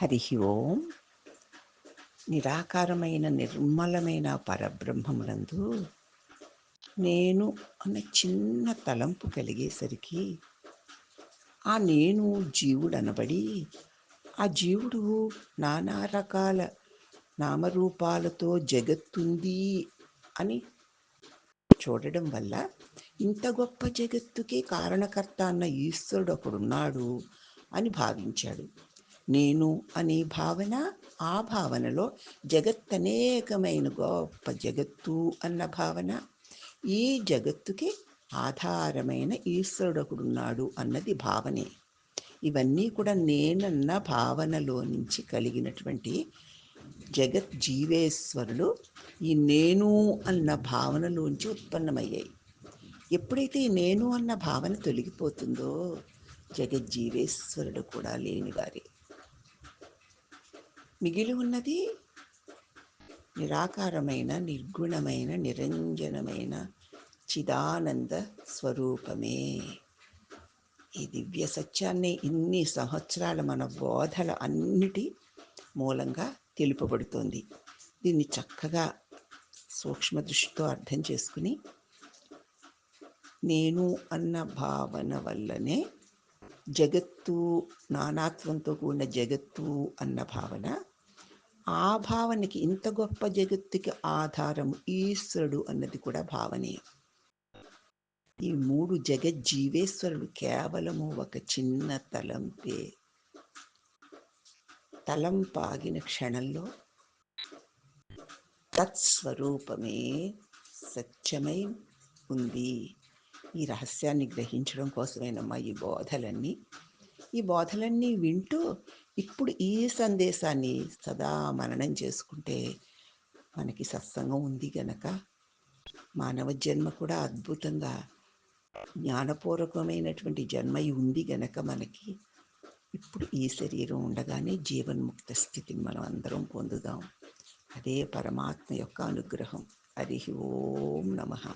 హరి ఓం. నిరాకారమైన నిర్మలమైన పరబ్రహ్మమునందు నేను అన్న చిన్న తలంపు కలిగేసరికి ఆ నేను జీవుడనబడి ఆ జీవుడు నానా రకాల నామరూపాలతో జగత్తుంది అని చూడడం వల్ల ఇంత గొప్ప జగత్తుకి కారణకర్త అన్న ఈశ్వరుడు ఒకడున్నాడు అని భావించాడు. నేను అనే భావన, ఆ భావనలో జగత్ అనేకమైన గొప్ప జగత్తు అన్న భావన, ఈ జగత్తుకి ఆధారమైన ఈశ్వరుడు ఒకడున్నాడు అన్నది భావనే. ఇవన్నీ కూడా నేనన్న భావనలో నుంచి కలిగినటువంటి జగత్ జీవేశ్వరులు ఈ నేను అన్న భావనలోంచి ఉత్పన్నమయ్యాయి. ఎప్పుడైతే ఈ నేను అన్న భావన తొలగిపోతుందో జగజ్జీవేశ్వరుడు కూడా లేనివారే. మిగిలి ఉన్నది నిరాకారమైన, నిర్గుణమైన, నిరంజనమైన చిదానంద స్వరూపమే. ఈ దివ్య సత్యాన్ని ఇన్ని సంవత్సరాల మన బోధల అన్నిటి మూలంగా తెలుపబడుతోంది. దీన్ని చక్కగా సూక్ష్మ దృష్టితో అర్థం చేసుకుని నేను అన్న భావన వల్లనే జగత్తు, నానాత్వంతో కూడిన జగత్తు అన్న భావన, ఆ భావనకి ఇంత గొప్ప జగత్తుకి ఆధారం ఈశ్వరుడు అన్నది కూడా భావనే. ఈ మూడు జగజ్జీవేశ్వరుడు కేవలము ఒక చిన్న తలంపే. తలంపాగిన క్షణంలో తత్స్వరూపమే సత్యమై ఉంది. ఈ రహస్యాన్ని గ్రహించడం కోసమేనమ్మా ఈ బోధలన్నీ వింటూ ఇప్పుడు ఈ సందేశాన్ని సదా మననం చేసుకుంటే మనకి సత్సంగం ఉంది గనక మానవ జన్మ కూడా అద్భుతంగా జ్ఞానపూర్వకమైనటువంటి జన్మ ఉంది గనక మనకి ఇప్పుడు ఈ శరీరం ఉండగానే జీవన్ముక్త స్థితిని మనం అందరం పొందుదాం. అదే పరమాత్మ యొక్క అనుగ్రహం. హరి ఓం నమః.